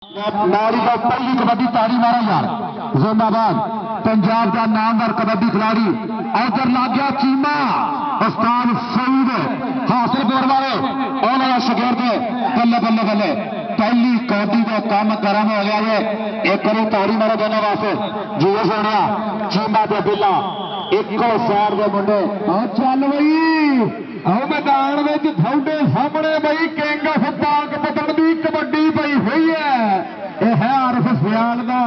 नारी का पहली कबड्डी ताड़ी मारा यार जिंदाबाद पंजाब का नामवर कबड्डी खिलाड़ी उधर लग गया चीमा उस्ताद सईद हासिलपुर वाले उन्होंने शगिर्द बल्ले बल्ले बल्ले पहली कबड्डी का काम गर्म हो गया है। एक करो ताड़ी मारो दोनों वास्ते जी सोने चीमा ते बिल्ला एको सैर के मुंडे चल बई मैदान में थोड़े सामने बई किंग ऑफ पाकपतन की कबड्डी पई हुई है। यह है आरफ सियाल का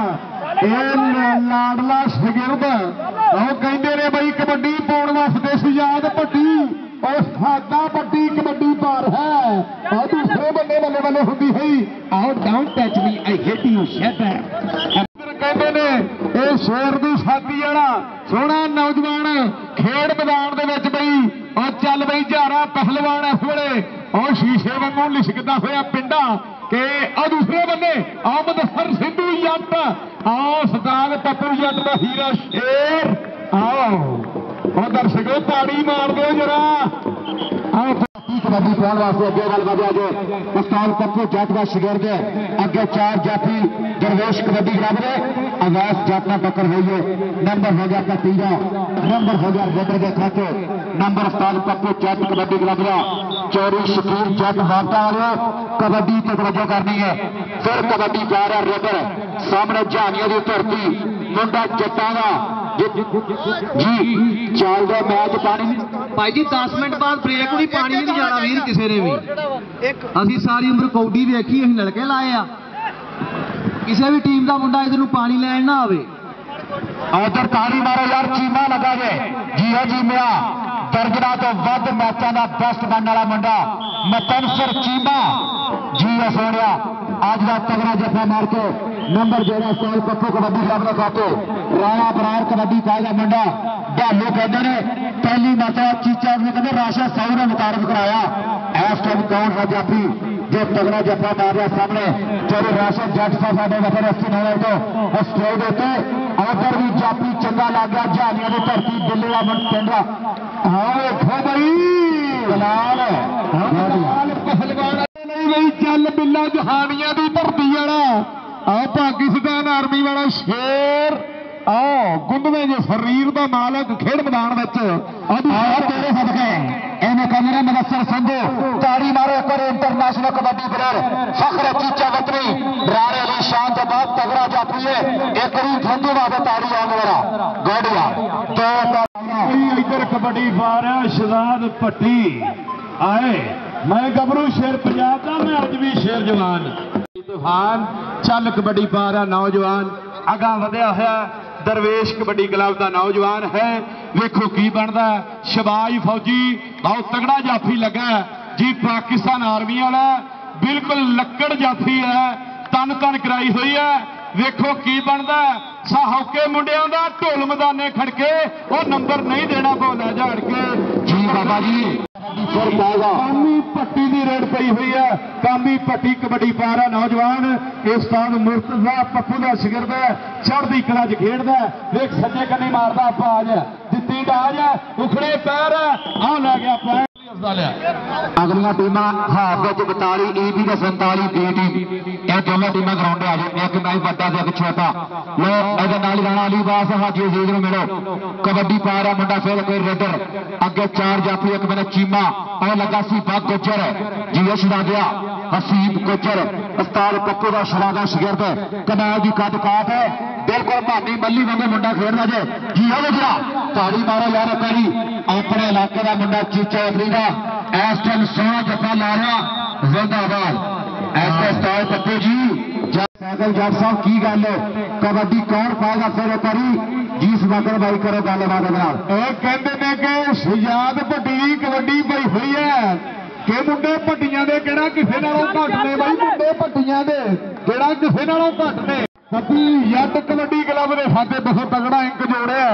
लाडला शगिर्द कहते ने बई कबड्डी पाने वास्ते सजाद भट्टी और सादा भट्टी कबड्डी पार है और दूसरे बंदे बल्ले बल्ले होती है आओ don't touch me I hate you shut up कहते ने ये शेर की छाती वाला सोहना नौजवान खेड मैदान के बई और चल बई झारा पहलवान इस वे और शीशे वांगू लिशकदा होया पिंडा के और दूसरे बल्ले मुदस्सर सिद्धू जट आओ सरदार पप्पू जट का हीरा शेर आओ और दर्शकों ताड़ी मार दो जरा कबड्डी पाने वास्ते अगे गल बढ़िया जो उस्ताद पप्पू जट का शगिर्द अगे चार जाफी दरवेश कबड्डी क्लब ने अवैस जट ना टक्कर हुई है। नंबर हो गया कतीरा नंबर हो गया रेडर के खाते नंबर उस्ताद पप्पू जट कबड्डी क्लब का चौरी शकीर जट वाटा वाले कबड्डी तो तवज्जो करनी है। फिर कबड्डी पा रहा रेडर सामने जहानिया की धरती मुंडा जट्टा का जी चल रहा मैच पानी भाई जी 10 मिनट बाद ब्रेक भी पानी नहीं जाना वीर किसी ने भी असी सारी उम्र कौडी वेखी अं लड़के लाए आ किसी भी टीम का मुंडा इधर पानी लैन ना आवे उधर ताड़ी मारो यार चीमा लगा जे जी हो जी मेरा दर्जना तो वध मैचों का बेस्ट बनने वाला मुंडा मतनसर चीमा जी हो सोनिया आज का तगड़ा जफा मार के नंबर जो साल पप्पू कबड्डी क्लब ने खाते राणा बरार कबड्डी पाएगा मुंडा भालू कहते हैं पहली मरतबा चीचा ने कहते राशा साहू ने मुतारफ कराया इस टाइम कौन सा जाफी जो तगड़ा जफा मार रहा सामने चलो राशन जट साहब साढ़े वफर अस्सी होने तो स्टेज होते उधर भी जाफी चंगा लग गया जहानिया की धरती दिल्ली का पिंड हाँ देखो भाई कलाल पहलवान नहीं चल बिल्ला जहानिया की धरती वाला आओ पाकिस्तान आर्मी वाला शेर आओ गुंदवे जो शरीर का मालक खेड मैदान तेरे सदके इन्हें कमरे मुदस्सर संधू ताड़ी मारो करे इंटरनेशनल कबड्डी प्लेयर फखर चीचा वतनी रारे अली शान के बाद तगड़ा जाती है एक संधू वास्ते ताड़ी आने वाला गोडिया तो इधर कबड्डी पा रहा शहजाद भट्टी आए मैं गबरू शेर पंजाब का मैं अज भी शेर जवान तूफान चल कबड्डी पा रहा नौजवान अगा वधिया होया दरवेश कबड्डी क्लब का नौजवान है वेखो की बनता शबाज फौजी बहुत तगड़ा जाफी लगा जी पाकिस्तान आर्मी वाला बिल्कुल लक्कड़ जाफी है तन तन कराई हुई है वेखो की बनता साहौके मुंडिया का ढोल मैदाने खड़के और नंबर नहीं देना पौना झाड़ के जी बाबा जी कामी पट्टी की रेड पई हुई है कामी पट्टी कबड्डी पा रहा नौजवान इस स्थान मुर्तजा पप्पू का शगिर्द है चढ़ती कला च खेडदा देख सज्जे कन्नी मारदा बाज दित्ती डाज उखड़े पैर आ लै गया पैर अगलियां टीम हाफ 42 ईबी का 47 बी टीम यह दोनों टीम ग्राउंड आ जाए एक मैच बड़ा एक छोटा लो ए राणा अली बास हाजी अजीज में मिलो कबड्डी पा रहा मुंडा फिर कोई रेडर अगे चार जाफी एक मैंने चीमा और लगा सी बाग गुजर जियो शरागिया हसीब गुजर उस्ताद पप्पू का शरागा शगिर्द कनाल की कद काट है बिल्कुल भानी मल्ली वांगे मुंडा खेलना जे जियो गया ताड़ी मारो यार करी अपने इलाके का मुंडा चीचा अफरी का इस टाइम सोना जफा ला रहा जिंदाबाद ऐसे उस्ताद पप्पू जी साइकिल जट साहब की गल कबड्डी कौन पाएगा फिर करी जी सुधाकर भाई करो गलबात कहते ने कि सजाद भट्टी कबड्डी पई हुई है कि मुंडे भट्टियां दे किहड़ा किसे नालों घट ने भाई मुंडे भट्टियां दे किहड़ा किसे नालों घट ने पप्पू जट कबड्डी क्लब ने साथे बहुत तगड़ा इंक जोड़िया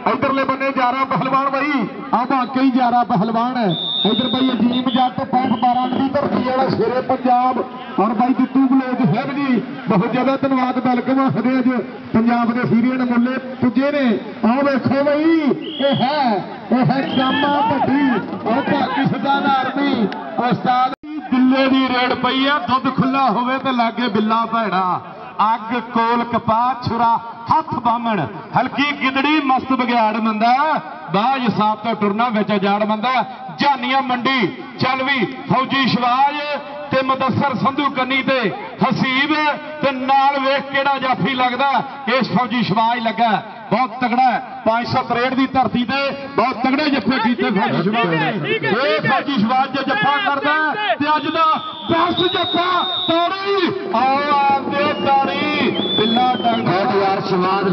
इधरले बन्ने 11 पहलवान भाई आ वाकई 11 पहलवान है इधर भाई अजीम जट 65-12 की धरती वाला शेरे पंजाब और भाई दित्तू बलोच साहब जी बहुत ज्यादा धन्यवाद वेलकम आखदे अज पंजाब के सीरियन मुल्ले पुजे ने आओ देखो भाई यह है कामा भट्टी और पाकिस्तान आर्मी उस्ताद ਬਿੱਲੇ ਦੀ ਰੇਡ ਪਈ ਆ। ਦੁੱਧ ਖੁੱਲਾ ਹੋਵੇ ਤੇ ਲਾਗੇ ਬਿੱਲਾ ਭੈੜਾ। ਅੱਗ ਕੋਲ ਕਪਾਹ ਛੁਰਾ ਹੱਥ ਬਾਹਮਣ ਹਲਕੀ ਗਿੱਦੜੀ ਮਸਤ ਬਗਿਆੜ ਮੰਦਾ ਬਾਜ ਸਾਬ ਤੋਂ ਟੁਰਨਾ ਵਿੱਚ ਜਾੜ ਮੰਦਾ। ਜਾਨੀਆਂ ਮੰਡੀ ਚੱਲ ਵੀ ਫੌਜੀ ਸ਼ਵਾਜ ਤੇ ਮੁਦੱਸਰ ਸੰਧੂ ਕੰਨੀ ਤੇ ਹਸੀਬ ਤੇ ਨਾਲ ਵੇਖ ਕਿਹੜਾ ਜਾਫੀ ਲੱਗਦਾ। ਇਸ ਫੌਜੀ ਸ਼ਵਾਜ ਲੱਗਾ ਬਹੁਤ ਤਗੜਾ 563 ਦੀ ਧਰਤੀ ਤੇ ਬਹੁਤ ਤਗੜੇ ਜੱਫੇ ਕੀਤੇ ਫੌਜੀ ਸ਼ਵਾਜ ਨੇ। ਇਹ ਫੌਜੀ ਸ਼ਵਾਜ ਜੇ ਜੱਫਾ ਕਰਦਾ ਤੇ ਅੱਜ ਦਾ ਬੈਸਟ ਜੱਫਾ ਤਾੜੀ ਆਉਂਦੇ ਤਾੜੀ ਬਿੱਲਾ ਡੰਗ ਯਾਰ ਸ਼ਵਾਜ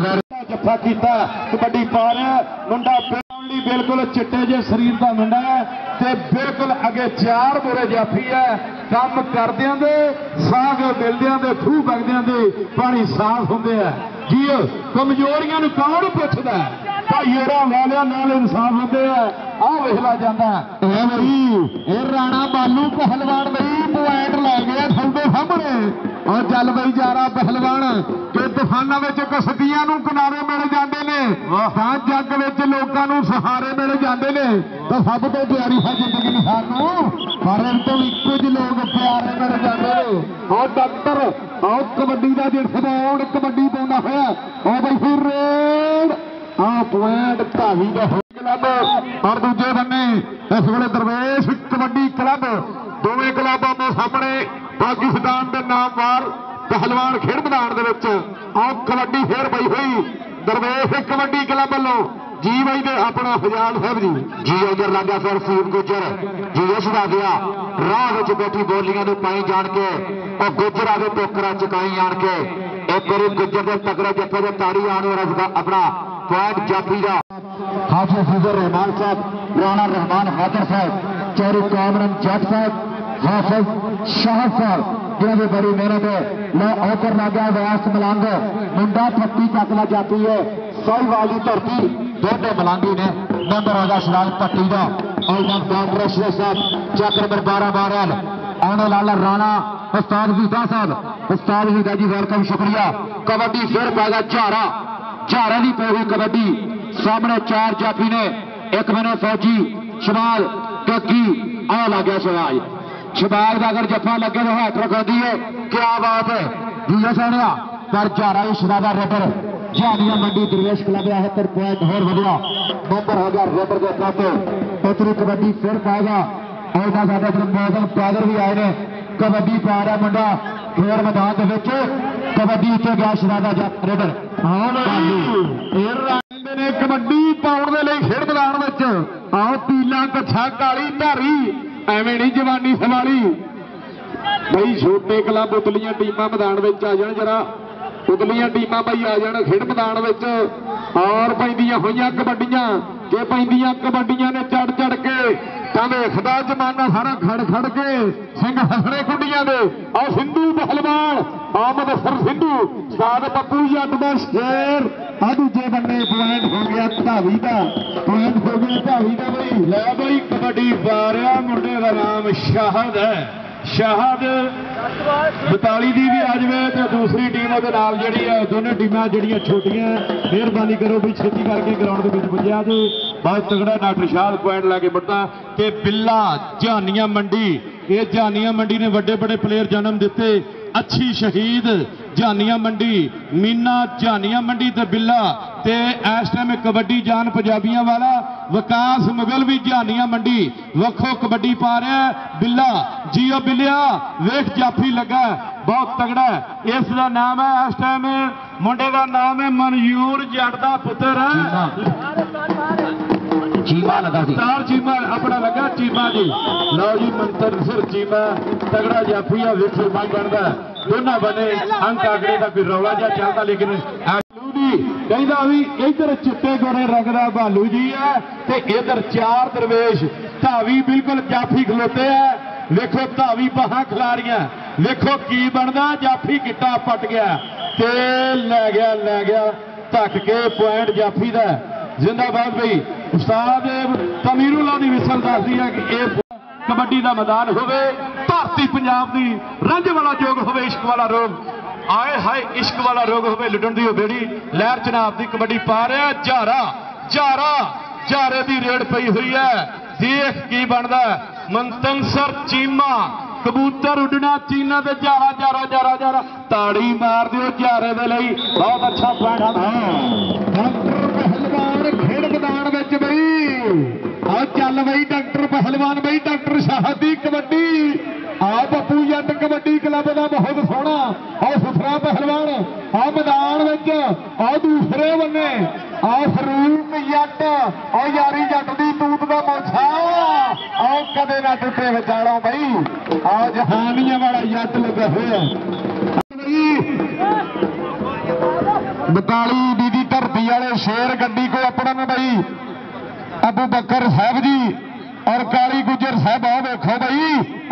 ਜੱਫਾ ਕੀਤਾ। ਕਬੱਡੀ ਪਾ ਰਿਹਾ ਮੁੰਡਾ ਲਈ ਬਿਲਕੁਲ ਚਿੱਟੇ ਜੇ ਸਰੀਰ ਦਾ ਮੁੰਡਾ ਹੈ ਤੇ ਬਿਲਕੁਲ ਅੱਗੇ 4 ਬੋਰੇ ਜਾਫੀ ਹੈ। ਕੰਮ ਕਰਦਿਆਂ ਦੇ ਸਾਗ ਮਿਲਦਿਆਂ ਦੇ ਖੂਹ ਵਗਦਿਆਂ ਦੇ ਪਾਣੀ ਸਾਫ਼ ਹੁੰਦੇ ਆ ਜੀ। ਕਮਜ਼ੋਰੀਆਂ ਨੂੰ ਕੌਣ ਪੁੱਛਦਾ? ਭਾਈਏਰਾਂ ਵਾਲਿਆਂ ਨਾਲ ਇਨਸਾਫ ਹੁੰਦੇ ਆ। ਆਹ ਵੇਖਲਾ ਜਾਂਦਾ ਇਹ ਰਾਣਾ ਬਾਲੂ ਪਹਿਲਵਾਨ ਬਈ ਪੁਆਇੰਟ ਲੈ ਗਿਆ ਤੁਹਾਡੇ ਸਾਹਮਣੇ। ਔਰ ਚੱਲ ਬਈ ਜਾਰਾ ਪਹਿਲਵਾਨ ਕਿ ਤੂਫਾਨਾਂ ਵਿੱਚ ਕਸਤੀਆਂ ਨੂੰ ਕਿਨਾਰੇ ਮਿਲ ਜਾਂਦੇ ਨੇ ਤਾਂ ਜੱਗ ਵਿੱਚ ਲੋਕਾਂ ਨੂੰ ਸਹਾਰੇ ਮਿਲ ਜਾਂਦੇ ਨੇ। ਤਾਂ ਸਭ ਤੋਂ ਪਿਆਰੀ ਹੈ ਜ਼ਿੰਦਗੀ ਸਾਨੂੰ ਪਰ ਇਹ ਤੋਂ ਵੀ ਕੁਝ ਲੋਕ ਪਿਆਰੇ ਮਿਲ ਜਾਂਦੇ ਨੇ। ਔਰ ਡਾਕਟਰ ਔਰ ਕਬੱਡੀ ਦਾ ਜਿਹੜਾ ਕਬੱਡੀ ਪਾਉਂਦਾ ਹੋਇਆ ਉਹ ਬਈ ਫਿਰ ਰੇਡ ਆ ਪੁਆਇੰਟ ਢਾਵੀ ਦਾ ਕਲੱਬ। ਔਰ ਦੂਜੇ ਬੰਨੇ ਇਸ ਵੇਲੇ ਦਰਵੇਸ਼ ਕਬੱਡੀ ਕਲੱਬ। ਦੋਵੇਂ ਕਲੱਬਾਂ ਦੇ ਸਾਹਮਣੇ ਪਾਕਿਸਤਾਨ ਦੇ ਨਾਮਵਾਰ ਪਹਿਲਵਾਨ ਖੇਡ ਮੈਦਾਨ ਦੇ ਵਿੱਚ ਆਹ ਕਬੱਡੀ ਫੇਰ ਪਈ ਹੋਈ ਦਰਵੇਸ਼ ਕਬੱਡੀ ਕਲੱਬ ਵੱਲੋਂ ਜੀ ਬਾਈ ਦੇ ਆਪਣਾ ਹਜ਼ਾਰ ਸਾਹਿਬ ਜੀ ਉਧਰ ਲੱਗਾ ਫਿਰ ਫੂਬ ਗੁੱਜਰ ਜੀ ਇਸ ਦਾ ਗਿਆ ਰਾਹ ਵਿੱਚ ਬੈਠੀ ਬੋਲੀਆਂ ਨੂੰ ਪਾਈ ਜਾਣ ਕੇ ਉਹ ਗੁੱਜਰਾਂ ਦੇ ਟੋਕਰਾ ਚੁਕਾਈ ਆਣ ਕੇ ਇੱਕ ਵਾਰੀ ਗੁੱਜਰ ਦੇ ਤਗੜੇ ਜੱਫੇ ਦੇ ਤਾੜੀ ਆਣ ਵਾਲਾ ਆਪਣਾ ਪੁਆਇੰਟ ਜਾਫੀ ਦਾ ਹਾਜੀ ਫਜ਼ਲ ਰਹਿਮਾਨ ਸਾਹਿਬ ਰਾਣਾ ਰਹਿਮਾਨ ਹਾਜ਼ਰ ਸਾਹਿਬ ਚੌਰੀ ਕਾਮਰਨ ਜੱਟ ਸਾਹਿਬ ਹਾਫਿਜ਼ ਸ਼ਾਹ ਸਾਹਿਬ जिन्हों की बड़ी मेहनत है। मैं होकर लगा व्यास मलंग मुंडा पट्टी चकला जाती है सही वाली धरती दोनों मलंगी ने नंबर होगा शराब पट्टी का और साहब चक नंबर 12 12 आने लाला राणा उस्ताद विदा साहब उस्ताद विदा जी वेलकम शुक्रिया। कबड्डी फिर पाएगा झारा झारा की पै हुई कबड्डी सामने 4 जाफी ने एक मैंने फौजी शमाल टकी आ लग गया शवाज शबाज का अगर जफा लगे तो हाथ रखा दी है क्या बात है जी सोनिया पर झारा शराबा रेडर झाड़िया मंडी दरवेश क्लब है पर पॉइंट होर बढ़िया नंबर हो गया रेडर के खाते उतरी कबड्डी फिर पाएगा और मौसम पैदल भी आए ने कबड्डी पा रहा मुंडा खेल मैदान के कबड्डी इतने गया शराबा रेडर कबड्डी पाने के लिए खेड मैदान आओ पीला कच्छा काली धारी ਐਵੇਂ ਨਹੀਂ ਜਵਾਨੀ ਸਵਾਲੀ ਬਈ ਛੋਟੇ ਕਲੱਬ ਉਤਲੀਆਂ ਟੀਮਾਂ ਮੈਦਾਨ ਵਿੱਚ ਆ ਜਾਣ ਜਰਾ ਉਤਲੀਆਂ ਟੀਮਾਂ ਬਈ ਆ ਜਾਣ ਖੇਡ ਮੈਦਾਨ ਵਿੱਚ ਔਰ ਪੈਂਦੀਆਂ ਹੋਈਆਂ ਕਬੱਡੀਆਂ ਜੇ ਪੈਂਦੀਆਂ ਕਬੱਡੀਆਂ ਨੇ ਚੜ ਚੜ ਕੇ ਤਾਂ ਵੇਖਦਾ ਜਮਾਨਾ ਸਾਰਾ ਖੜ ਖੜ ਕੇ ਸਿੰਘ ਹਸਣੇ ਕੁੰਡੀਆਂ ਦੇ ਆ ਸਿੰਧੂ ਪਹਿਲਵਾਨ ਆਮਦ ਸਰ ਸਿੰਧੂ ਸਾਦ ਪੱਪੂ ਜੱਟ ਦਾ ਸ਼ੇਰ ਆ ਦੂਜੇ ਬੰਨੇ ਪੁਆਇੰਟ ਹੋ ਗਿਆ ਢਾਵੀ ਦਾ ਪੁਆਇੰਟ ਹੋ ਗਿਆ ਢਾਵੀ ਦਾ ਬਈ ਲੈ ਬਈ ਕਬੱਡੀ ਪਾ ਰਿਹਾ ਮੁੰਡੇ ਦਾ ਨਾਮ ਸ਼ਾਹਦ ਹੈ ਸ਼ਾਹਦ 42 ਦੀ ਵੀ ਆ ਜਾਵੇ ਤੇ ਦੂਸਰੀ ਟੀਮ ਉਹਦੇ ਨਾਲ ਜਿਹੜੀ ਹੈ ਦੋਨੇ ਟੀਮਾਂ ਜਿਹੜੀਆਂ ਛੋਟੀਆਂ ਮਿਹਰਬਾਨੀ ਕਰੋ ਵੀ ਛੇਤੀ ਕਰਕੇ ਗਰਾਊਂਡ ਦੇ ਵਿੱਚ ਪੁੱਜਿਆ ਜੀ ਬਹੁਤ ਤਗੜਾ ਡਾਕਟਰ ਸ਼ਾਹਦ ਪੁਆਇੰਟ ਲਾ ਕੇ ਮੁੜਦਾ ਤੇ ਬਿੱਲਾ ਜਾਨੀਆਂ ਮੰਡੀ ਇਹ ਜਾਨੀਆਂ ਮੰਡੀ ਨੇ ਵੱਡੇ ਵੱਡੇ ਪਲੇਅਰ ਜਨਮ ਦਿੱਤੇ अच्छी शहीद जानिया मंडी मीना जानिया मंडी ते बिल्ला ते इस टाइम कबड्डी जान पंजाबियां वाला विकास मुगल भी जानिया मंडी वखो कबड्डी पा रहा है बिल्ला जियो बिलिया वेख जाफी लगा बहुत तगड़ा इसका नाम है इस टाइम मुंडे का नाम है मनयूर जट दा पुत्र चीमा लगा स्टार चीमा अपना लगा चीमा जी लो जी मंत्र सिर चीमा तगड़ा जाफी है विक्स बनता दोनों बने अंक आंकड़े का कोई रौला जा चलता लेकिन कहता भी इधर चिट्टे गोरे रंग का भालू जी है ते इधर 4 दरवेश धावी बिल्कुल जाफी खलोते है वेखो धावी बाहां खिलारियां वेखो की बनता जाफी किट्टा पट गया ते लै गया धक के पॉइंट जाफी का जिंदाबाद भाई उस्ताद तमीरुल्लाह दी विसल दसदी है कि यह कबड्डी का मैदान होवे धरती पंजाब की रंज वाला जोग होवे इश्क वाला रोग आए हाय इश्क वाला रोग होवे लुटन दी बेड़ी लहर चनाब की कबड्डी पा रहा झारा झारा झारे की रेड पई हुई है देख की बनता मनतंसर चीमा कबूतर उड़ना चीना ते जारा जारा जारा जारा ताड़ी मार दिओ जारे दे लई बहुत अच्छा पैड़ा डॉक्टर पहलवान खेड मैदान विच बई आ चल बई डॉक्टर पहलवान बई डॉक्टर शाहद दी कबड्डी आ बप्पू जट कबड्डी क्लब का बहुत सोहना आ सुथरा पहलवान आ मैदान विच आ दूसरे बन्ने आ फरूक जट आ यारी जट दी तूत का मोछा आओ कदे ना टुटे विचालों बई आ जहानिया वाला जट लगा होया 42 दी धरती वाले शेर गड्डी को अपना बई अबू बकर साहब जी और काली गुजर साहब आओ देखो बई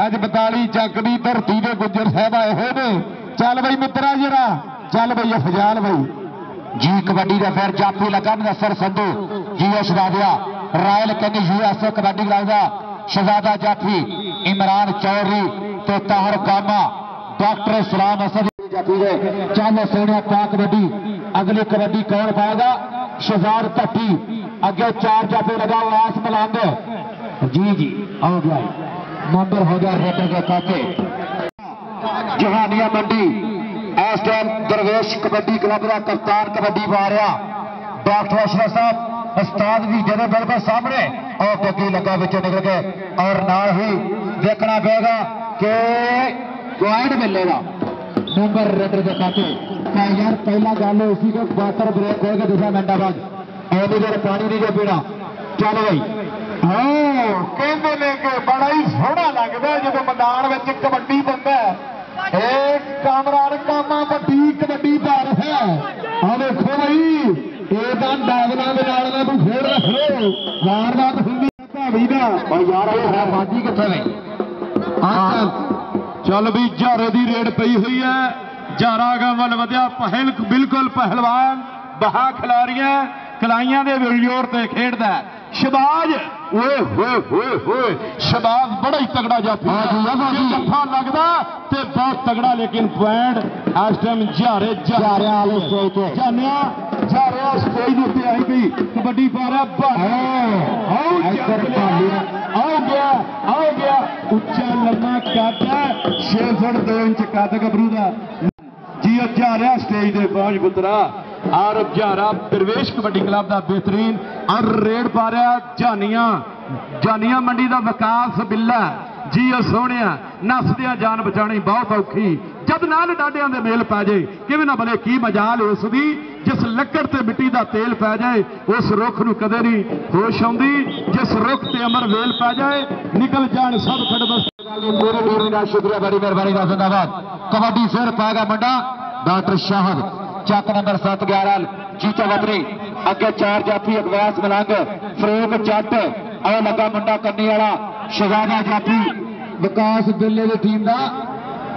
अज 42 चक की धरती के गुजर साहब आए हुए ने चल बई मित्रा जरा चल बई अफजाल बई जी कबड्डी का फिर जाफी लगा नसर संधू जी शहजादा रायल कैनी यूएसए कबड्डी लगता शहजादा जाफी इमरान चौधरी तो ताहर कामा डॉक्टर सलाम असद जाफी गए चल सोने पा कबड्डी अगली कबड्डी कौन पाएगा शहजाद भट्टी अगे 4 जाफे लगा आस मलांद जी जी आओ गया नंबर हो गया रेटर के खाते जहानिया मंडी इस टाइम दरवेश कबड्डी क्लब का कप्तान कबड्डी पा रहा डॉक्टर अशरफ साहब उस्ताद भी जदों बिल्कुल सामने और टोकी लगा बिचों निकल के और ना ही देखना पड़ेगा कि पॉइंट मिलेगा नंबर रेटर के खाते यार पहला गल उसी को वाटर ब्रेक होगा 2 मिनट बाद ऐसी देर पानी नहीं जो पीना चल भाई हाँ कहते ने कि बड़ा ही सोहना लगता है जो मैदान में कबड्डी बनता है एक कामरान कामा भट्टी कबड्डी पा रहा है आ देखो भाई ये डावना बिनाड़ना तू खेल रख लो वारदात होंगी भाभी ना यार है बाजी कितने में चल भी जारे की रेड पई हुई है जारा गल वधिया पहल बिल्कुल पहलवान बहा खिलारियां कलाइयां दे जोर से खेडदा शबाज ओए होए होए होए शबाज बड़ा ही तगड़ा जाफी जफा लगदा ते बहुत तगड़ा लेकिन पॉइंट इस टाइम जारे जारे वाले स्टेज पे जानिया जारे स्टेज उत्ते आई गई कबड्डी पा रहा आओ गया उच्चा लम्मा कद 6 फुट 2 इंच कद गबरू का जी जा रहा स्टेज के पहुंच पुत्रा और जारा दरवेश कबड्डी क्लब का बेहतरीन और रेड पा रहा जानिया मंडी का विकास बिल्ला जी सोहने नसदिया जान बचानी बहुत औखी जब नाल डाडिया के मेल पै जाए कि ना भले की मजाल उसकी जिस लकड़ से मिट्टी का तेल पै जाए उस रुख न कदे नहीं होश आती जिस रुख से अमर वेल पै जाए निकल जान सब खड़बस शुक्रिया बड़ी मेहरबानी का जिंदाबाद कबड्डी फिर पाएगा मुंडा डॉक्टर शाहद चक नंबर 7 11 चीचा वतरी अगे 4 जाफी अगवास मलंग फरूक जट और लगा मुंडा कन्नी वाला शहजादा जाफी विकास बिल्ले की टीम का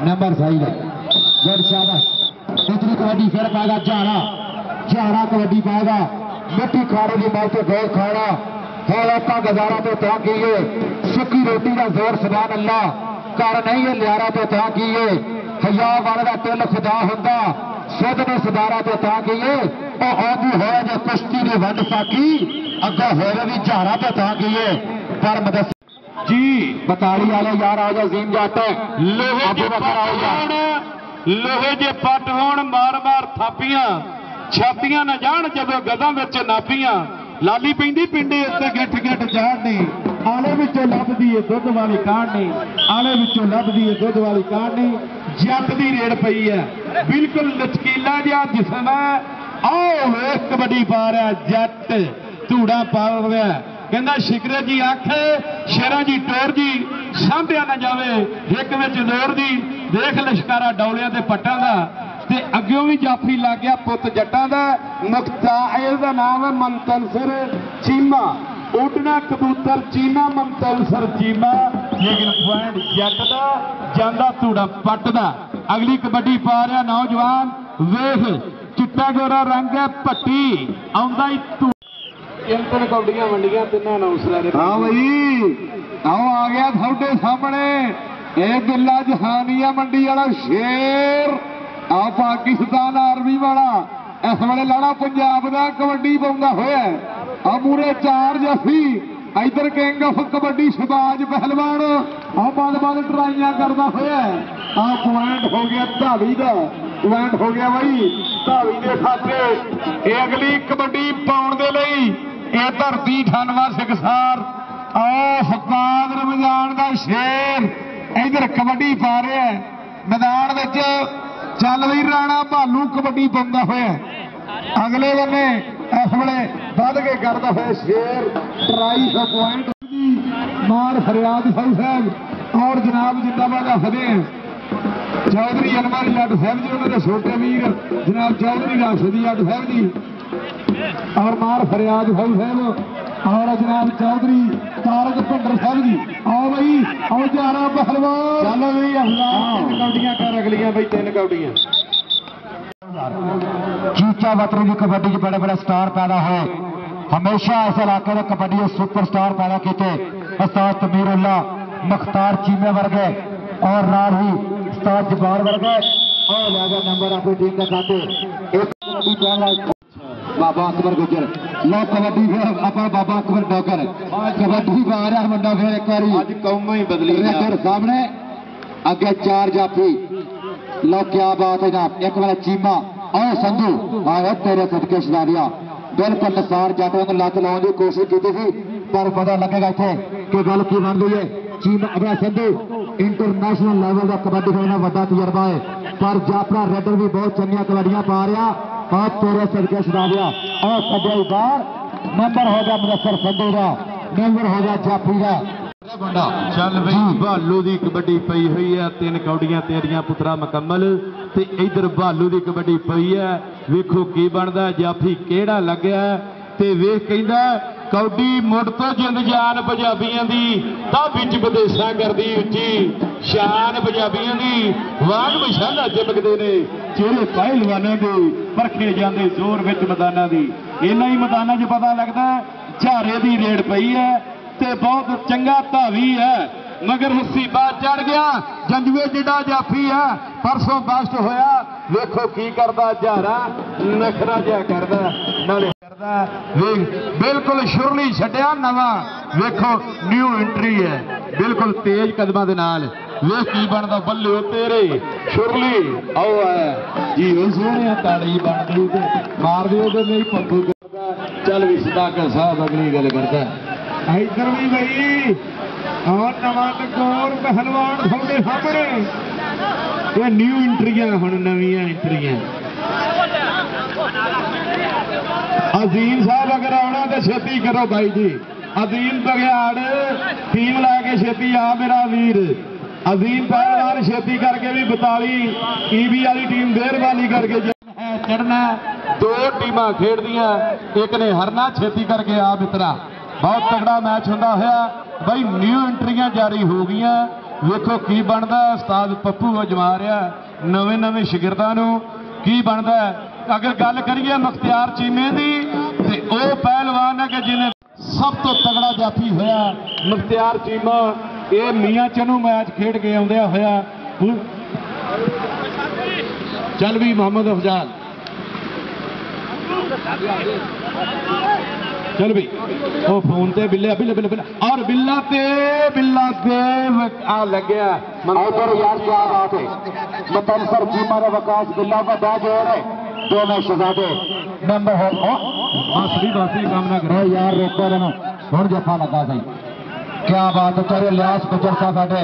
नंबर सही है गुड शाबाश दूसरी कबड्डी फिर पाएगा झारा कबड्डी पाएगा मिट्टी खाने की मौत से गोल खाना है आप गुजारा तो त्या कीए सुखी रोटी का जोर सुभान अल्लाह कर नहीं है लियारा तो त्या कीए हया वाले का तिल खुदा होंदा सुध ने सदारा तो त्या कीए आदि होया जो कुश्ती ने वंड साकी अगे होए भी झारा तो त्या कीए पर मदद जी 42 वाले यार आ जाओ जीम जाट लोहे जे पट होण मार मार थापियां छापियां न जान जदों गदां विच नापियां लाली पैंदी पिंडे उत्ते गिठ गिठ झाड़नी आले विचों लभदी है दुध वाली काढ़नी आले विचों लभदी है दुध वाली काढ़नी जट दी रेड़ पई है बिल्कुल लचकीला जिहा जिस्म है आओ वेख कबड्डी पा रहा जट धूड़ा पा रहा कहना शिकरे जी आखे शेरा जी टोर जी सांभिया न जावे हिक विच जोर दी देख लश्कारा डौलिया के पट्टां दा ते अग्यों भी जाफी लग गया पुत जट्टां दा मुख्तार दा नाम है मंतलसर चीमा उड़ना कबूतर चीना मंतलसर चीमा लेकिन पॉइंट जट दा जांदा धूड़ा पट दा अगली कबड्डी पा रहा नौजवान वेख चिट्टा गोरा रंग है भट्टी आउंदा ही इंतन कबड्डियां मंडियां तिन्ना अनाउंसरां ने हाँ भाई आओ आ गया थोड़े सामने ए बिल्ला जहानिया मंडी वाला शेर आ पाकिस्तान आर्मी वाला इस वे लाड़ा पंजाब का कबड्डी पाउंदा होया आ मूरे 4 जाफी इधर किंग ऑफ कबड्डी शहबाज पहलवान बाद ट्राइयां करता होया पॉइंट हो गया धावी का पॉइंट हो गया भाई धावी के खाते ये अगली कबड्डी पाउण दे लई ये धरती 98 सिकसार फकाद रमजान का शेर इधर कबड्डी पा रहा है मैदान में चल रही राणा भालू कबड्डी पाਉਂਦਾ होया अगले बने इस वे बढ़ के करता हुआ शेर ट्राई का पॉइंट मार फरियाद साहब और जनाब जिंदाबाद आखते हैं चौधरी अनवर जट साहब जी उन्होंने छोटे वीर जनाब चौधरी राशिदी जट साहब जी और मार फरियाद साहब और जनाब चौधरी तारक भुंडर साहब जी आओ भाई आओ जारा पहलवान चलो भाई तीन कौडियां कर अगलियां भाई तीन कौडियां चीचा वतरी की कबड्डी बड़े बड़े स्टार पैदा हुए हमेशा इस इलाके में कबड्डी सुपर स्टार पैदा किए उस्ताद तमीरुल्ला मुख्तार चीमे वर्गे और नाल ही उस्ताद जबार वर्गे और लागा नंबर अपनी टीम के खाते बाबा अकबर गुजर लो कबड्डी अपना बाबा अकबर डॉकर कबड्डी पा रहा मुंडा फिर एक बार कौम ही बदली सामने अगे चार जाफी लो क्या बात है जनाब एक वाला चीमा और संधू आया तेरे सदके शदारिया बिल्कुल नसार जाटों को लत लाने की कोशिश की थी पर पता लगेगा इतने कि गल की बन गई है चीमा अपना संधू इंटरनेशनल लेवल का कबड्डी खेलना बड़ा तजर्बा है पर जाफरा रेडर भी बहुत चंगिया कबड्डियां पा रहा और तेरे सदके शदारिया और कबड्डी बार नंबर हो गया मुदस्सर संधू का नंबर हो गया जाफी का चल बई भालू की कबड्डी पई हुई है तीन कौडियां तेरियां पुत्रा मुकम्मल ते इधर भालू की कबड्डी पई है वेखो की बनदा जाफी केड़ा लग्या ते वेख कहंदा कौडी मुड़ तो जिंद जान पंजाबियां दी तां विच विदेशां करदी उच्ची शान पंजाबियां दी वाग विशाला चमकदे ने चेहरे पहलवानां दे परखे जांदे जोर विच मैदानां दी इन्हां ही मैदानां 'च पता लगदा झारे दी रेड़ पई है ते बहुत चंगा धावी है मगर हसीबा चढ़ गया जंजवे जिड़ा जाफी है परसों बस्ट होया वेखो की करदा झारा नखरा जिहा करदा नाले करदा बिल्कुल शुरली छड्या नवा वेखो न्यू एंट्री है बिल्कुल तेज कदमां दे नाल वेख की बनदा बल्ले तेरे शुरली आओ है जी ओ सोहणिया ताड़ी बन गई ते मार दिओ ते नहीं पप्पू करदा चल भी सदाकर साहब अगली गल करदा इधर भी भाई और नवा टकोर पहलवान थोड़े सामने ये न्यू एंट्रियां हुण नवीं एंट्रियां अजीम साहब अगर आना तो छेती करो भाई जी अजीम बघियाड़ टीम लैके छेती आ मेरा वीर अजीम पहलवान छेती करके भी 42 ईबी वाली टीम मेहरबानी करके चढ़ना दो टीमां खेड़दियां एक ने हरना छेती करके आ मित्रा बहुत तगड़ा मैच होंदा होया भाई न्यू एंट्रियां जारी हो गई वेखो की बनता उस्ताद पप्पू अजमा रहा नवे नवे शिगिरदां नूं की बनता अगर गल करिए मुख्तियार चीमे दी ते ओह पहलवान है कि जिन्हें सब तो तगड़ा जाफी होया मुख्तियार चीमा ये मियाँ चनू मैच खेड के आउंदिया होया चल भी मोहम्मद अफजाल चल भाई वो फोन ते बिल्ले बिल्ले बिल्ले बिल्ले और बिल्ला ते आ लग्या इधर यार क्या बात है मुतलसर चीमा ने वकास बिल्ला का दा जोड़ है दोनों शहजादे मेंबर हो बासरी काम ना यार रोको रहना हुण जफा लगा सही क्या बात है तेरे लिहाज गुजर साहब साडे